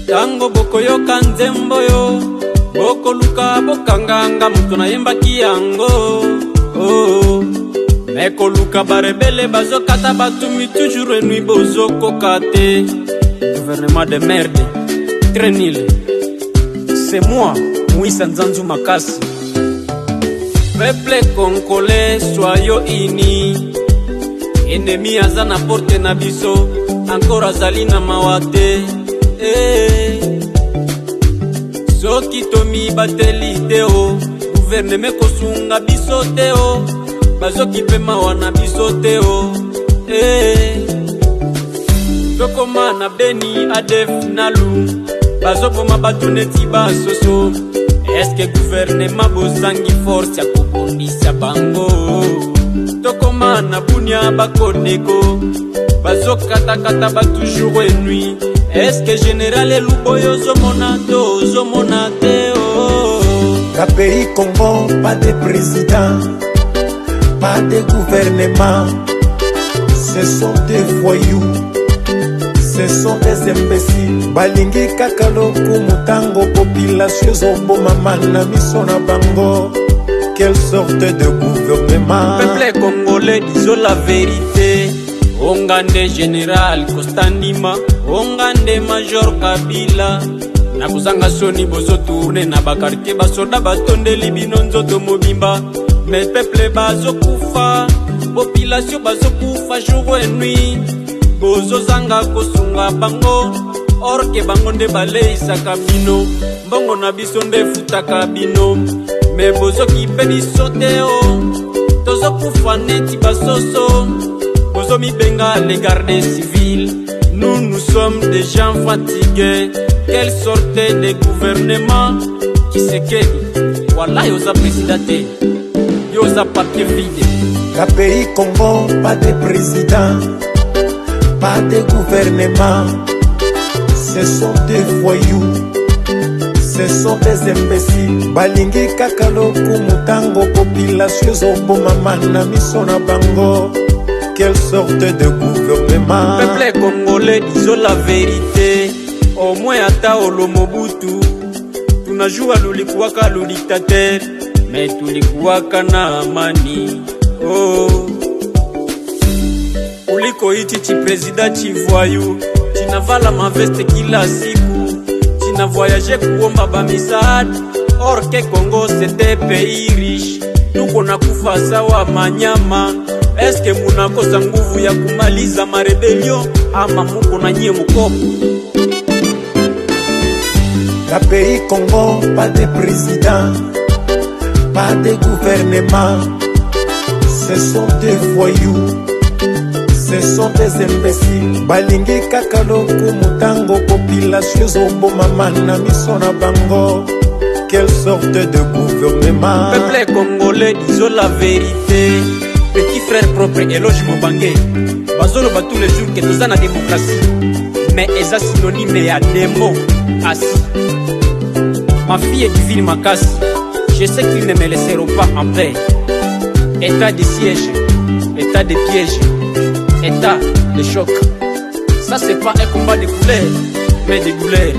Tango boko yoka nzembo yo, boko luka bokanganga mutu na yembaki yango. Oh, meko luka barebele bazokata batumi toujours et nuit bozoko kate. Gouvernement de merde, très nul. C'est moi, Moïse Nzanzu Makasi. Peuple congolais, soyons unis. Ennemi aza na porte na biso, encore azali na mawate. Soki tomi bateli teo, gouvernement kosunga biso teo, bazoki pe mawa na biso teo. Tokoma na Beni Adef Nalu, bazoboma batu neti basoso. Eske gouvernement bozangi force ya kobundisa bango? Tokoma na Bunia bakodeko, bazokatakata ba toujours et nuit. Eske général Eluboyo zomona te oh. La pays Congo, pas de président, pas de gouvernement. Ce sont des voyous, ce sont des imbéciles. Balingi kakaloku mutango, population zombo mamana misona bango. Quelle sorte de gouvernement? Peuple congolais, disons la vérité. Ongande général Kostandima, ongande major Kabila. Na kuzanga soni bozo tourne na bakarke basoda batondeli bino nzoto mobimba. Mais peuple bazo kufa, population bazo kufa jour et nuit. Bozo zanga kosunga bango, orke bango nde baleisaka bino. Mbongo na biso nde futaka bino. Mais bozo kipe biso teo, tozo kufa neti basoso. Bozo mi benga les gardes civils. Nous sommes des gens fatigués. Quelle sorte de gouvernement qui se quede? Voilà yosa présidente, yosa papier vide. La pays Congo, pas de président, pas de gouvernement. Ce sont des voyous, ce sont des imbéciles. Balingi kakaloku mutango, population zombo mamana misona bango. Quelle sorte de gouvernement? Peuple congolais, disons la vérité. Au moins ata olo Mobutu, tunajua lulikuwaka lu dictateur, mais tulikuwaka na amani. Oh, uliko iti chi president chi voyou, chinavala maveste kila siku, china voyage kuomba ba misaada. Or que Congo c'était pays riche, tuko na kufa sawa manyama. Eske munakosa nguvu ya kumaliza marebelio ama muko na nyie mukopo? La pays Congo, pas de président, pas de gouvernement. Ce sont des voyous, ce sont des imbéciles. Balingi kakaloku mutango, population zombo mamana misona bango. Quelle sorte de gouvernement? Peuple congolais, disons la vérité. Petit frère propre éloge Mobangé. Bazolo ba tous les jours que nous avons la démocratie. Mais eza synonyme ya démo assis. Ma fille est divine Makasi. Je sais qu'ils ne me laisseront pas en paix. État de siège, état de piège, état de choc. Ça c'est pas un combat de couleurs, mais de douleurs.